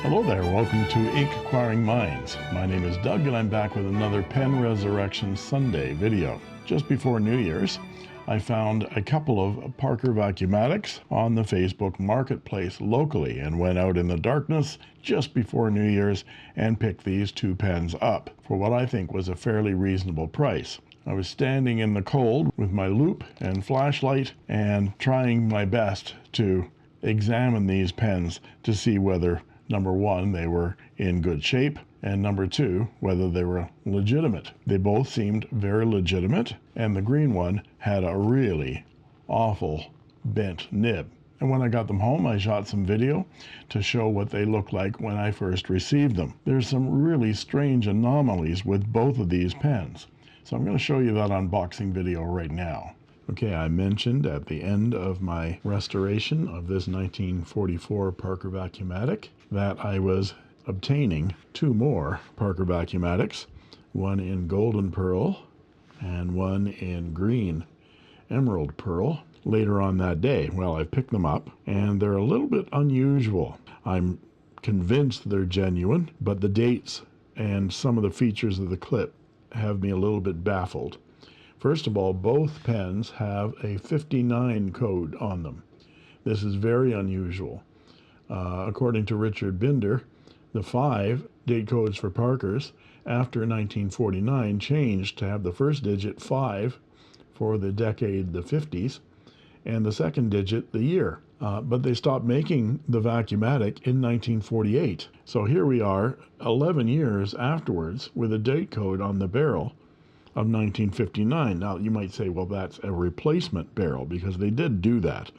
Hello there, welcome to Inkquiring Minds. My name is Doug and I'm back with another Pen Resurrection Sunday video. Just before New Year's, I found a couple of Parker Vacumatics on the Facebook Marketplace locally and went out in the darkness just before New Year's and picked these two pens up for what I think was a fairly reasonable price. I was standing in the cold with my loupe and flashlight and trying my best to examine these pens to see whether, number one, they were in good shape, and number two, whether they were legitimate. They both seemed very legitimate, and the green one had a really awful bent nib. And when I got them home, I shot some video to show what they looked like when I first received them. There's some really strange anomalies with both of these pens. So I'm going to show you that unboxing video right now. Okay, I mentioned at the end of my restoration of this 1944 Parker Vacumatic that I was obtaining two more Parker Vacumatics, one in golden pearl and one in green emerald pearl later on that day. Well, I picked them up and they're a little bit unusual. I'm convinced they're genuine, but the dates and some of the features of the clip have me a little bit baffled. First of all, both pens have a 59 code on them. This is very unusual. According to Richard Binder, the 5 date codes for Parkers after 1949 changed to have the first digit 5 for the decade the 50s and the second digit the year. But they stopped making the Vacumatic in 1948. So here we are 11 years afterwards with a date code on the barrel of 1959. Now you might say, well, that's a replacement barrel, because they did do that.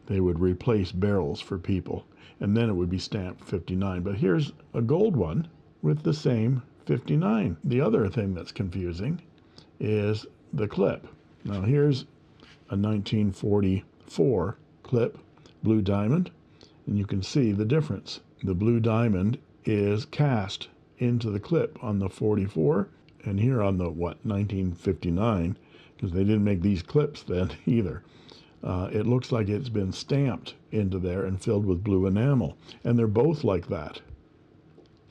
They would replace barrels for people and then it would be stamped 59. But here's a gold one with the same 59. The other thing that's confusing is the clip. Now here's a 1944 clip, blue diamond, and you can see the difference. The blue diamond is cast into the clip on the 44, and here on the 1959, because they didn't make these clips then either. It looks like it's been stamped into there and filled with blue enamel, and they're both like that.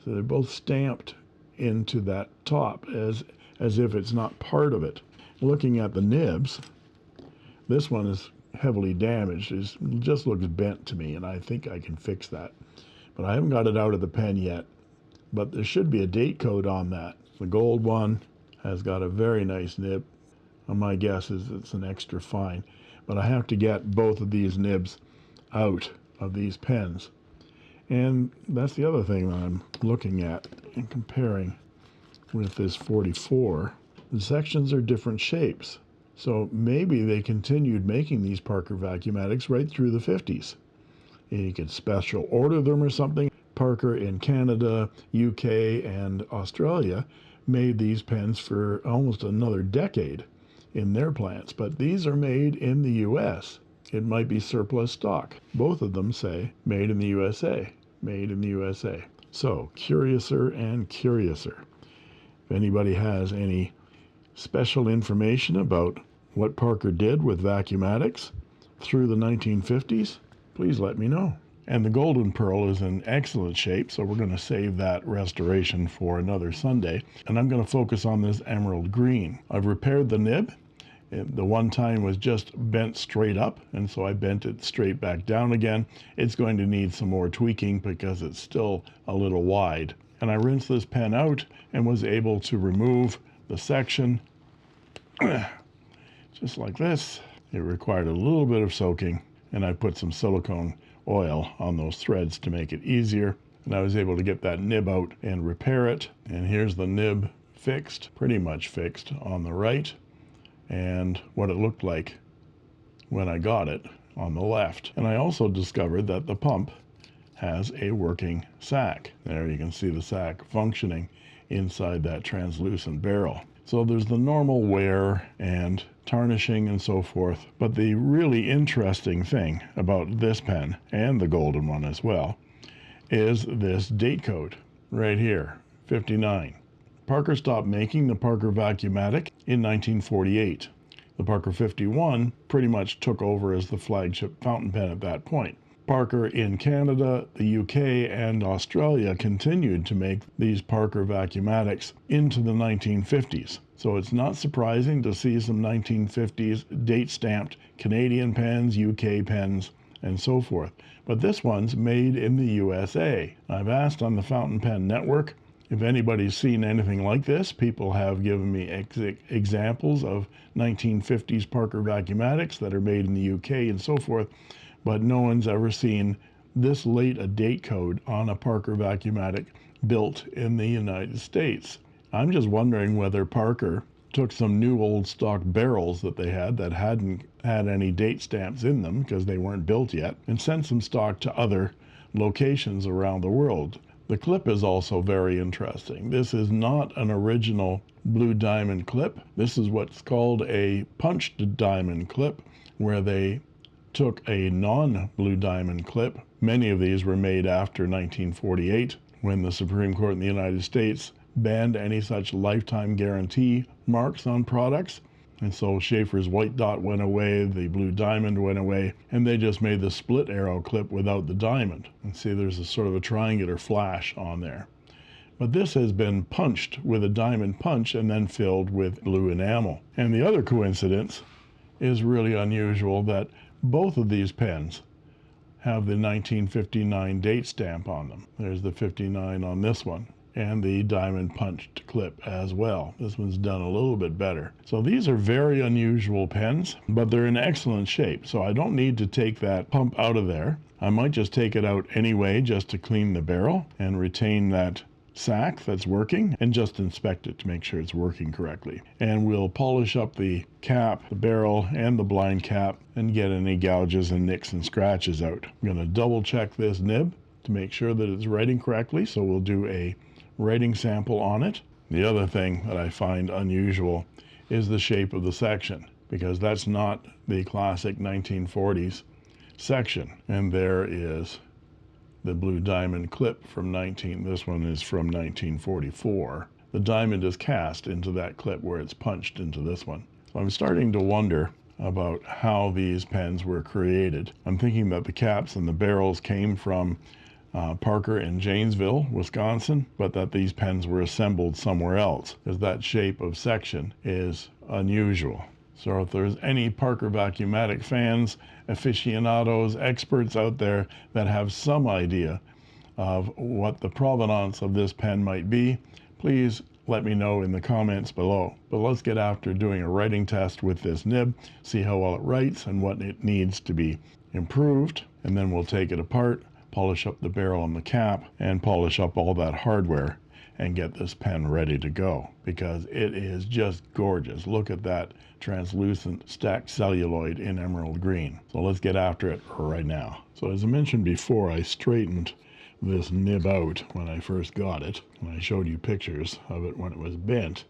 So they're both stamped into that top as if it's not part of it. Looking at the nibs, this one is heavily damaged. It just looks bent to me, and I think I can fix that. But I haven't got it out of the pen yet. But there should be a date code on that. The gold one has got a very nice nib. My guess is it's an extra fine. But I have to get both of these nibs out of these pens. And that's the other thing that I'm looking at and comparing with this 44. The sections are different shapes. So maybe they continued making these Parker Vacumatics right through the 50s. You could special order them or something. Parker in Canada, UK, and Australia made these pens for almost another decade in their plants, but these are made in the US. It might be surplus stock. Both of them say made in the USA, made in the USA. So curiouser and curiouser. If anybody has any special information about what Parker did with Vacumatics through the 1950s, please let me know. And the golden pearl is in excellent shape, so we're going to save that restoration for another Sunday. And I'm going to focus on this emerald green. I've repaired the nib. The one time was just bent straight up, and so I bent it straight back down again. It's going to need some more tweaking because it's still a little wide. And I rinsed this pen out and was able to remove the section just like this. It required a little bit of soaking, and I put some silicone oil on those threads to make it easier. And I was able to get that nib out and repair it. And here's the nib fixed, pretty much fixed on the right, and what it looked like when I got it on the left. And I also discovered that the pump has a working sack. There you can see the sack functioning inside that translucent barrel. So there's the normal wear and tarnishing and so forth, but the really interesting thing about this pen, and the golden one as well, is this date code right here, 59. Parker stopped making the Parker Vacumatic in 1948. The Parker 51 pretty much took over as the flagship fountain pen at that point. Parker in Canada, the UK, and Australia continued to make these Parker Vacumatics into the 1950s. So it's not surprising to see some 1950s date-stamped Canadian pens, UK pens, and so forth. But this one's made in the USA. I've asked on the Fountain Pen Network if anybody's seen anything like this. People have given me examples of 1950s Parker Vacumatics that are made in the UK and so forth, but no one's ever seen this late a date code on a Parker Vacumatic built in the United States. I'm just wondering whether Parker took some new old stock barrels that they had that hadn't had any date stamps in them because they weren't built yet, and sent some stock to other locations around the world. The clip is also very interesting. This is not an original blue diamond clip. This is what's called a punched diamond clip, where they took a non-blue diamond clip. Many of these were made after 1948, when the Supreme Court in the United States banned any such lifetime guarantee marks on products. And so Schaefer's white dot went away, the blue diamond went away, and they just made the split arrow clip without the diamond. And see, there's a sort of a triangular flash on there. But this has been punched with a diamond punch and then filled with blue enamel. And the other coincidence is really unusual, that both of these pens have the 1959 date stamp on them. There's the 59 on this one, and the diamond punched clip as well. This one's done a little bit better. So these are very unusual pens, but they're in excellent shape. So I don't need to take that pump out of there. I might just take it out anyway, just to clean the barrel and retain that sack that's working, and just inspect it to make sure it's working correctly. And we'll polish up the cap, the barrel, and the blind cap, and get any gouges and nicks and scratches out. I'm going to double check this nib to make sure that it's writing correctly, so we'll do a writing sample on it. The other thing that I find unusual is the shape of the section, because that's not the classic 1940s section. And there is the blue diamond clip from this one is from 1944. The diamond is cast into that clip where it's punched into this one. So I'm starting to wonder about how these pens were created. I'm thinking that the caps and the barrels came from Parker in Janesville, Wisconsin, but that these pens were assembled somewhere else, because that shape of section is unusual. So if there's any Parker Vacumatic fans, aficionados, experts out there that have some idea of what the provenance of this pen might be, please let me know in the comments below. But let's get after doing a writing test with this nib, see how well it writes and what it needs to be improved, and then we'll take it apart, polish up the barrel and the cap, and polish up all that hardware, and get this pen ready to go, because it is just gorgeous. Look at that translucent stacked celluloid in emerald green. So let's get after it right now. So as I mentioned before, I straightened this nib out when I first got it, and I showed you pictures of it when it was bent.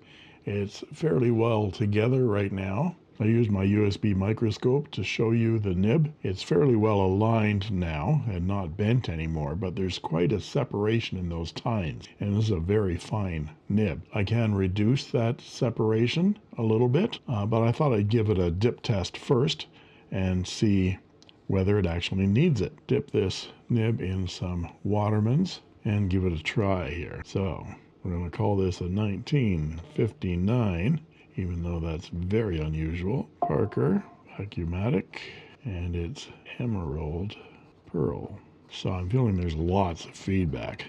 It's fairly well together right now. I used my USB microscope to show you the nib. It's fairly well aligned now and not bent anymore, but there's quite a separation in those tines, and this is a very fine nib. I can reduce that separation a little bit, but I thought I'd give it a dip test first and see whether it actually needs it. Dip this nib in some Waterman's and give it a try here. So we're going to call this a 1959, even though that's very unusual. Parker Vacumatic, and it's emerald pearl. So I'm feeling there's lots of feedback,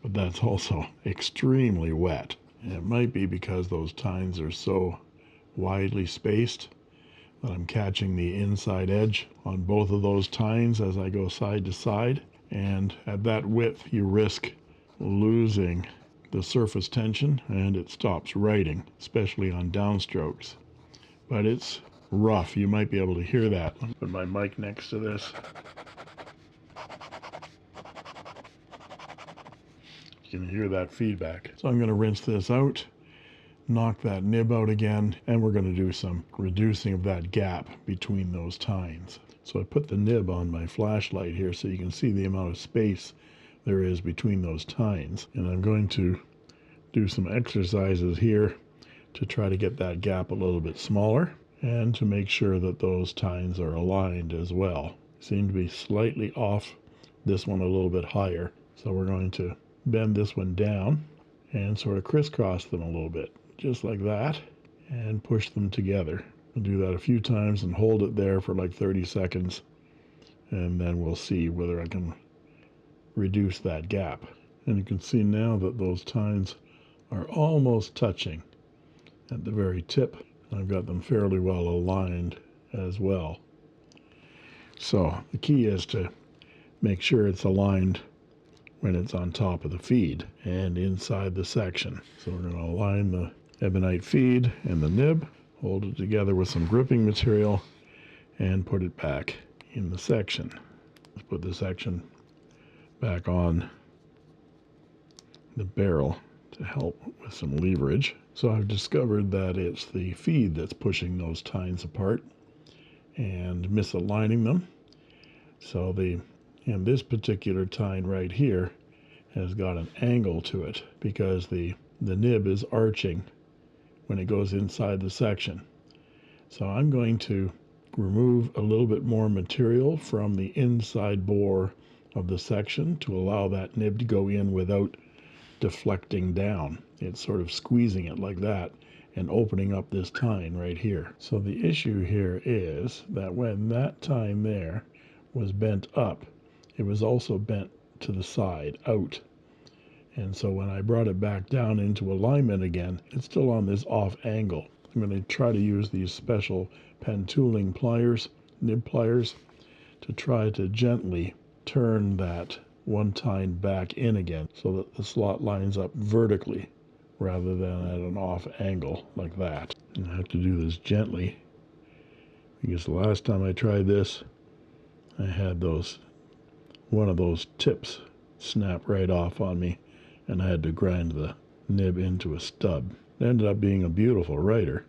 but that's also extremely wet. And it might be because those tines are so widely spaced that I'm catching the inside edge on both of those tines as I go side to side. And at that width, you risk losing the surface tension and it stops writing, especially on downstrokes. But it's rough. You might be able to hear that. I'll put my mic next to this. You can hear that feedback. So I'm going to rinse this out, knock that nib out again, and we're going to do some reducing of that gap between those tines. So I put the nib on my flashlight here so you can see the amount of space there is between those tines, and I'm going to do some exercises here to try to get that gap a little bit smaller and to make sure that those tines are aligned as well. seem to be slightly off this one a little bit higher. So we're going to bend this one down and sort of crisscross them a little bit, just like that, and push them together. We'll do that a few times and hold it there for like 30 seconds, and then we'll see whether I can reduce that gap. And you can see now that those tines are almost touching at the very tip. I've got them fairly well aligned as well. So the key is to make sure it's aligned when it's on top of the feed and inside the section. So we're going to align the ebonite feed and the nib, hold it together with some gripping material, and put it back in the section. Let's put the section back on the barrel to help with some leverage. So I've discovered that it's the feed that's pushing those tines apart and misaligning them. So this particular tine right here has got an angle to it because the nib is arching when it goes inside the section. So I'm going to remove a little bit more material from the inside bore of the section to allow that nib to go in without deflecting down. It's sort of squeezing it like that and opening up this tine right here. So the issue here is that when that tine there was bent up, it was also bent to the side out. And so when I brought it back down into alignment again, it's still on this off angle. I'm going to try to use these special pen tooling pliers, nib pliers, to try to gently turn that one tine back in again so that the slot lines up vertically rather than at an off angle like that. And I have to do this gently because the last time I tried this, I had one of those tips snap right off on me, and I had to grind the nib into a stub. It ended up being a beautiful writer,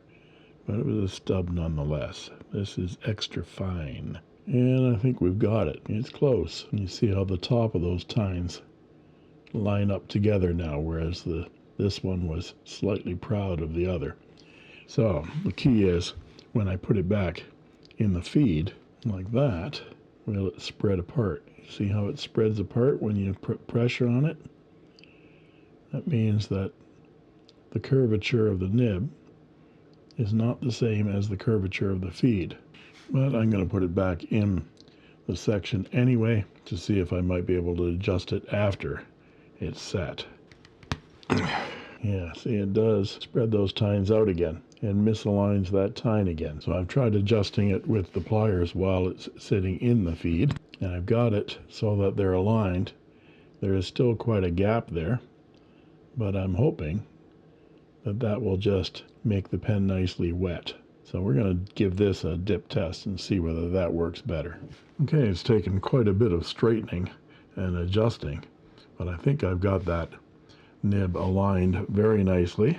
but it was a stub nonetheless. This is extra fine. And I think we've got it. It's close. You see how the top of those tines line up together now, whereas this one was slightly proud of the other. So the key is when I put it back in the feed like that, will it spread apart. See how it spreads apart when you put pressure on it? That means that the curvature of the nib is not the same as the curvature of the feed. But I'm going to put it back in the section anyway to see if I might be able to adjust it after it's set. Yeah, see, it does spread those tines out again and misaligns that tine again. So I've tried adjusting it with the pliers while it's sitting in the feed, and I've got it so that they're aligned. There is still quite a gap there, but I'm hoping that will just make the pen nicely wet. So we're going to give this a dip test and see whether that works better. Okay, it's taken quite a bit of straightening and adjusting, but I think I've got that nib aligned very nicely,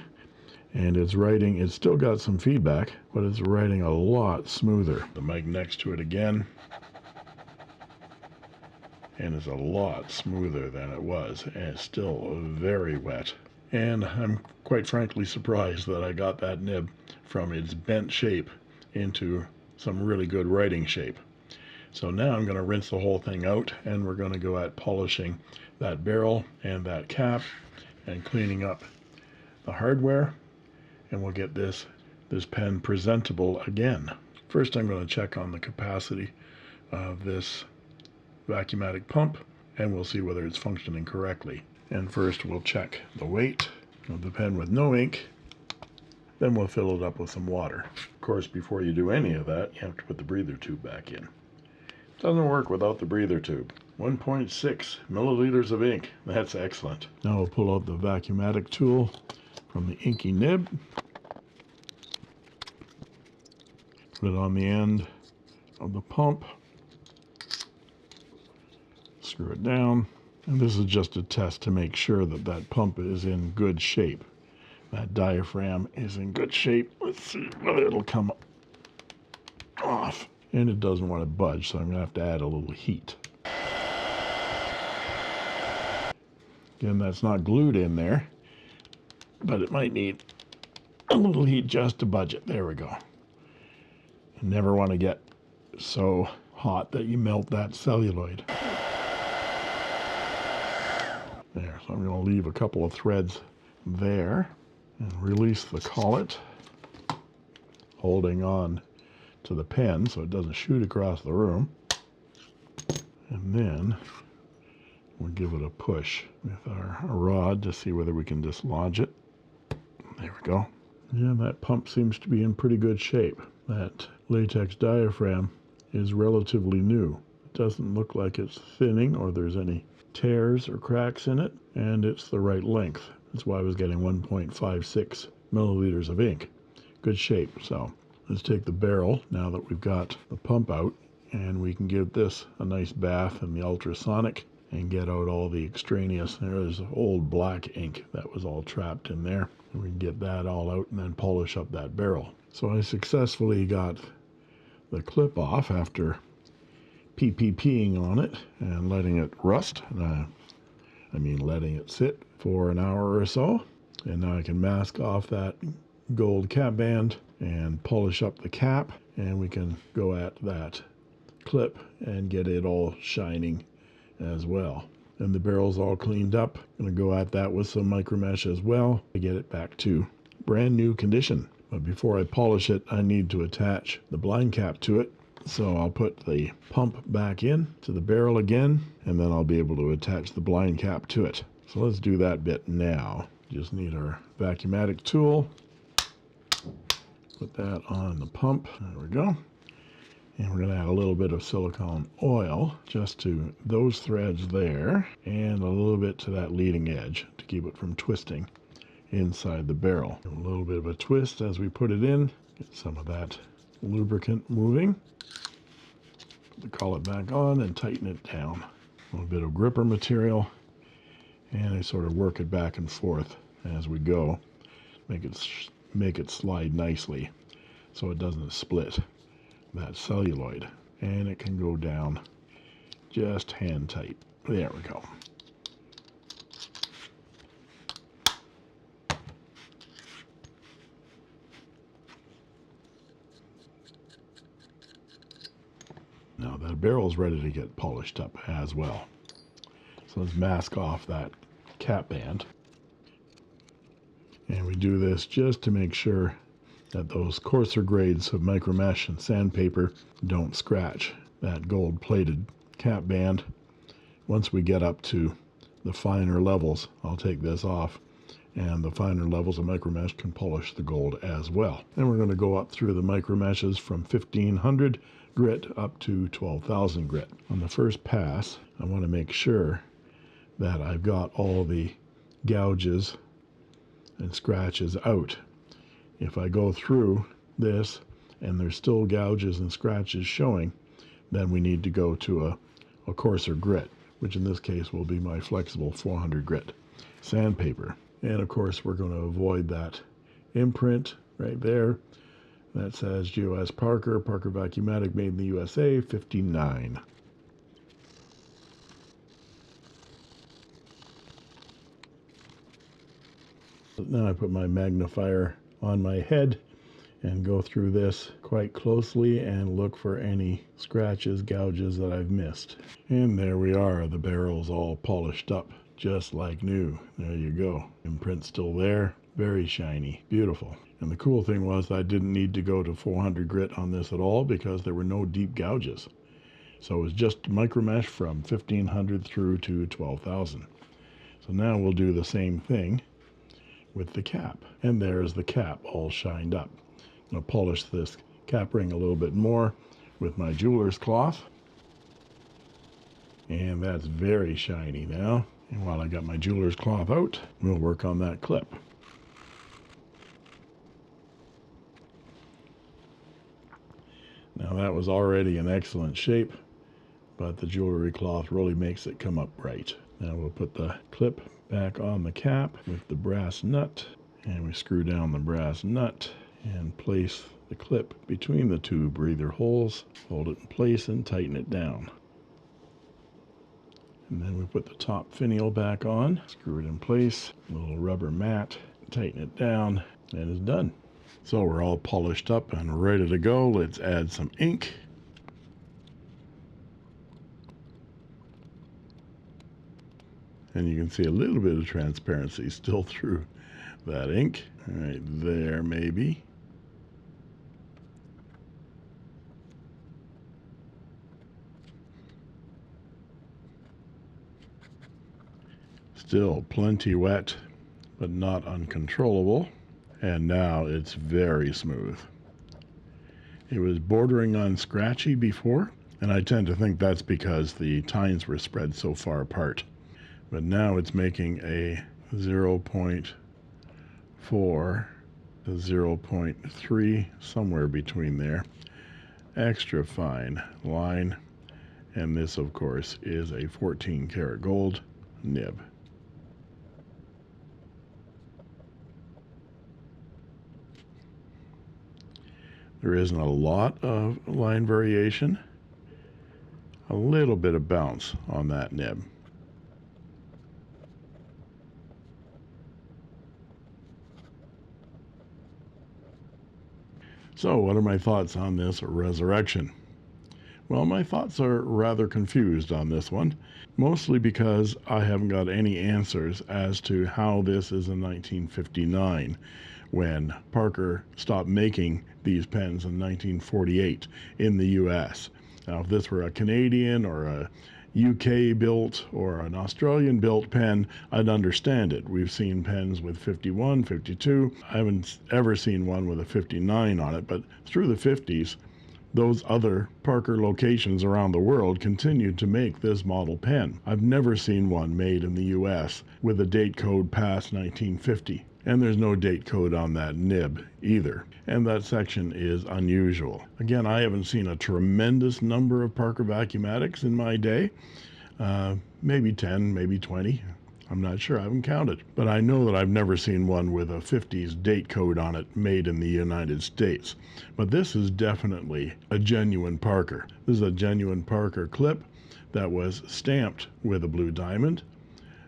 and it's still got some feedback, but it's writing a lot smoother. The mic next to it again, and it's a lot smoother than it was, and it's still very wet. And I'm quite frankly surprised that I got that nib from its bent shape into some really good writing shape. So now I'm going to rinse the whole thing out, and we're going to go at polishing that barrel and that cap and cleaning up the hardware, and we'll get this pen presentable again. First, I'm going to check on the capacity of this Vacumatic pump, and we'll see whether it's functioning correctly. And first we'll check the weight of the pen with no ink, then we'll fill it up with some water. Of course, before you do any of that, you have to put the breather tube back in. It doesn't work without the breather tube. 1.6 milliliters of ink. That's excellent. Now we'll pull out the Vacumatic tool from the inky nib, put it on the end of the pump, screw it down, and this is just a test to make sure that pump is in good shape. That diaphragm is in good shape. Let's see whether it'll come off. And it doesn't want to budge, so I'm going to have to add a little heat. Again, that's not glued in there, but it might need a little heat just to budge it. There we go. You never want to get so hot that you melt that celluloid. There, so I'm going to leave a couple of threads there and release the collet, holding on to the pen so it doesn't shoot across the room. And then we'll give it a push with our rod to see whether we can dislodge it. There we go. Yeah, that pump seems to be in pretty good shape. That latex diaphragm is relatively new. It doesn't look like it's thinning or there's any tears or cracks in it, and it's the right length. That's why I was getting 1.56 milliliters of ink. Good shape. So let's take the barrel now that we've got the pump out, and we can give this a nice bath in the ultrasonic and get out all the extraneous. There's old black ink that was all trapped in there. And we can get that all out and then polish up that barrel. So I successfully got the clip off after PPPing on it and letting it rust. I mean letting it sit for an hour or so. And now I can mask off that gold cap band and polish up the cap, and we can go at that clip and get it all shining as well. And the barrel's all cleaned up. I'm going to go at that with some micro mesh as well to get it back to brand new condition. But before I polish it, I need to attach the blind cap to it. So I'll put the pump back in to the barrel again, and then I'll be able to attach the blind cap to it. So let's do that bit now. Just need our Vacumatic tool. Put that on the pump. There we go. And we're going to add a little bit of silicone oil just to those threads there, and a little bit to that leading edge to keep it from twisting inside the barrel. A little bit of a twist as we put it in. Get some of that lubricant moving. Put the collet back on and tighten it down. A little bit of gripper material, and I sort of work it back and forth as we go. Make it slide nicely so it doesn't split that celluloid, and it can go down just hand tight. There we go. Now that barrel's ready to get polished up as well. So let's mask off that cap band. And we do this just to make sure that those coarser grades of micro mesh and sandpaper don't scratch that gold plated cap band. Once we get up to the finer levels, I'll take this off, and the finer levels of micro mesh can polish the gold as well. And we're going to go up through the micro meshes from 1500 grit up to 12,000 grit. On the first pass, I want to make sure that I've got all the gouges and scratches out. If I go through this and there's still gouges and scratches showing, then we need to go to a coarser grit, which in this case will be my flexible 400 grit sandpaper. And of course we're going to avoid that imprint right there that says GOS Parker Vacumatic, made in the USA, 59. Now I put my magnifier on my head and go through this quite closely and look for any scratches, gouges that I've missed. And there we are. The barrel's all polished up just like new. There you go. Imprint still there. Very shiny. Beautiful. And the cool thing was I didn't need to go to 400 grit on this at all because there were no deep gouges. So it was just micro mesh from 1500 through to 12,000. So now we'll do the same thing with the cap. And there's the cap all shined up. I'm going to polish this cap ring a little bit more with my jeweler's cloth. And that's very shiny now. And while I got my jeweler's cloth out, we'll work on that clip. Now that was already in excellent shape, but the jewelry cloth really makes it come up right. Now we'll put the clip back on the cap with the brass nut, and we screw down the brass nut and place the clip between the two breather holes, hold it in place and tighten it down. And then we put the top finial back on, screw it in place, a little rubber mat, tighten it down, and it's done. So we're all polished up and ready to go. Let's add some ink. And you can see a little bit of transparency still through that ink. Right there, maybe. Still plenty wet, but not uncontrollable. And now it's very smooth. It was bordering on scratchy before, and I tend to think that's because the tines were spread so far apart. But now it's making a 0.4 to 0.3, somewhere between there, extra fine line. And this, of course, is a 14 karat gold nib. There isn't a lot of line variation. A little bit of bounce on that nib. So what are my thoughts on this resurrection? Well, my thoughts are rather confused on this one, mostly because I haven't got any answers as to how this is in 1959, when Parker stopped making these pens in 1948 in the US. Now, if this were a Canadian or a UK built or an Australian built pen, I'd understand it. We've seen pens with 51, 52. I haven't ever seen one with a 59 on it, but through the 50s, those other Parker locations around the world continued to make this model pen. I've never seen one made in the US with a date code past 1950. And there's no date code on that nib either. And that section is unusual. Again, I haven't seen a tremendous number of Parker Vacumatics in my day. Maybe 10, maybe 20. I'm not sure, I haven't counted. But I know that I've never seen one with a 50s date code on it made in the United States. But this is definitely a genuine Parker. This is a genuine Parker clip that was stamped with a blue diamond.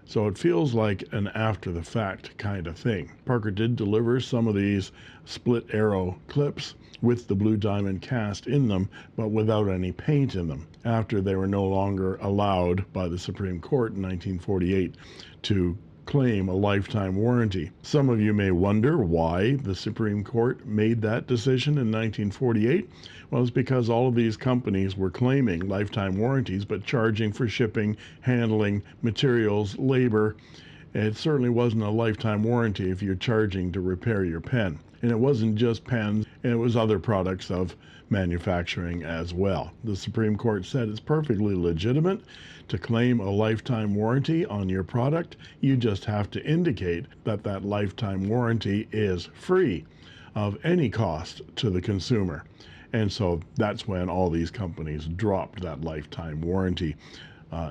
So it feels like an after-the-fact kind of thing. Parker did deliver some of these split arrow clips with the blue diamond cast in them, but without any paint in them, after they were no longer allowed by the Supreme Court in 1948 to claim a lifetime warranty. Some of you may wonder why the Supreme Court made that decision in 1948. Well, it's because all of these companies were claiming lifetime warranties, but charging for shipping, handling, materials, labor. It certainly wasn't a lifetime warranty if you're charging to repair your pen. And it wasn't just pens, and it was other products of manufacturing as well. The Supreme Court said it's perfectly legitimate to claim a lifetime warranty on your product. You just have to indicate that that lifetime warranty is free of any cost to the consumer. And so that's when all these companies dropped that lifetime warranty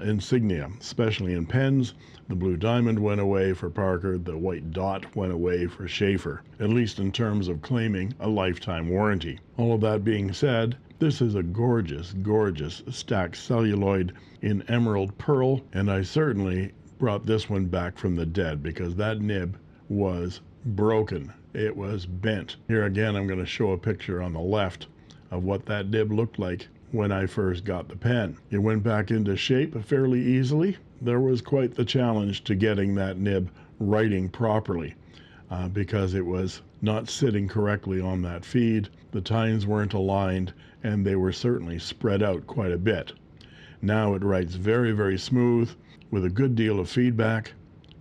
insignia, especially in pens. The blue diamond went away for Parker. The white dot went away for Schaefer, at least in terms of claiming a lifetime warranty. All of that being said, this is a gorgeous, gorgeous stacked celluloid in emerald pearl, and I certainly brought this one back from the dead because that nib was broken. It was bent. Here again, I'm going to show a picture on the left of what that nib looked like when I first got the pen. It went back into shape fairly easily. There was quite the challenge to getting that nib writing properly because it was not sitting correctly on that feed. The tines weren't aligned, and they were certainly spread out quite a bit. Now it writes very, very smooth with a good deal of feedback,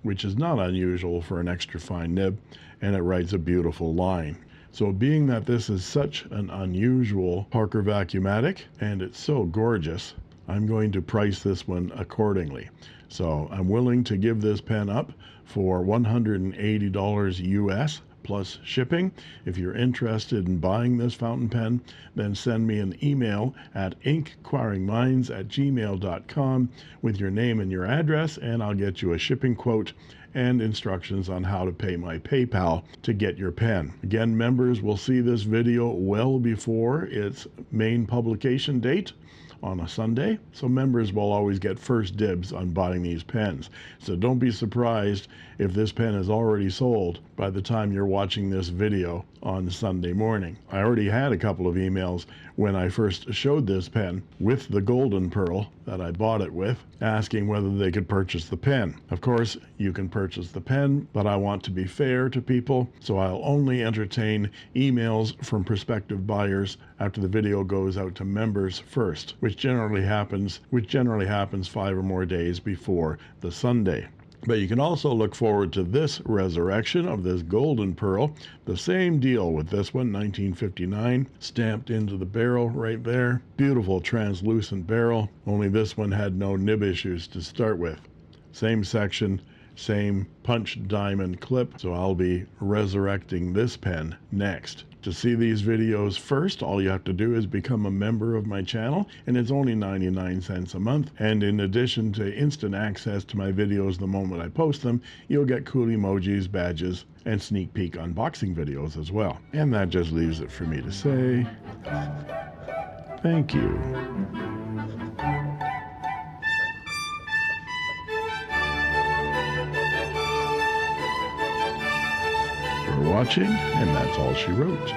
which is not unusual for an extra fine nib, and it writes a beautiful line. So being that this is such an unusual Parker Vacumatic and it's so gorgeous, I'm going to price this one accordingly. So I'm willing to give this pen up for $180 US plus shipping. If you're interested in buying this fountain pen, then send me an email at inkquiringminds@gmail.com with your name and your address, and I'll get you a shipping quote and instructions on how to pay my PayPal to get your pen. Again, members will see this video well before its main publication date on a Sunday, so members will always get first dibs on buying these pens. So don't be surprised if this pen is already sold by the time you're watching this video on Sunday morning. I already had a couple of emails when I first showed this pen with the golden pearl that I bought it with, asking whether they could purchase the pen. Of course, you can purchase the pen, but I want to be fair to people, so I'll only entertain emails from prospective buyers after the video goes out to members first, which generally happens 5 or more days before the Sunday. But you can also look forward to this resurrection of this golden pearl. The same deal with this one, 1959, stamped into the barrel right there. Beautiful translucent barrel, only this one had no nib issues to start with. Same section, same punch diamond clip, so I'll be resurrecting this pen next. To see these videos first, all you have to do is become a member of my channel, and it's only 99 cents a month. And in addition to instant access to my videos the moment I post them, you'll get cool emojis, badges, and sneak peek unboxing videos as well. And that just leaves it for me to say thank you. Watching, and that's all she wrote.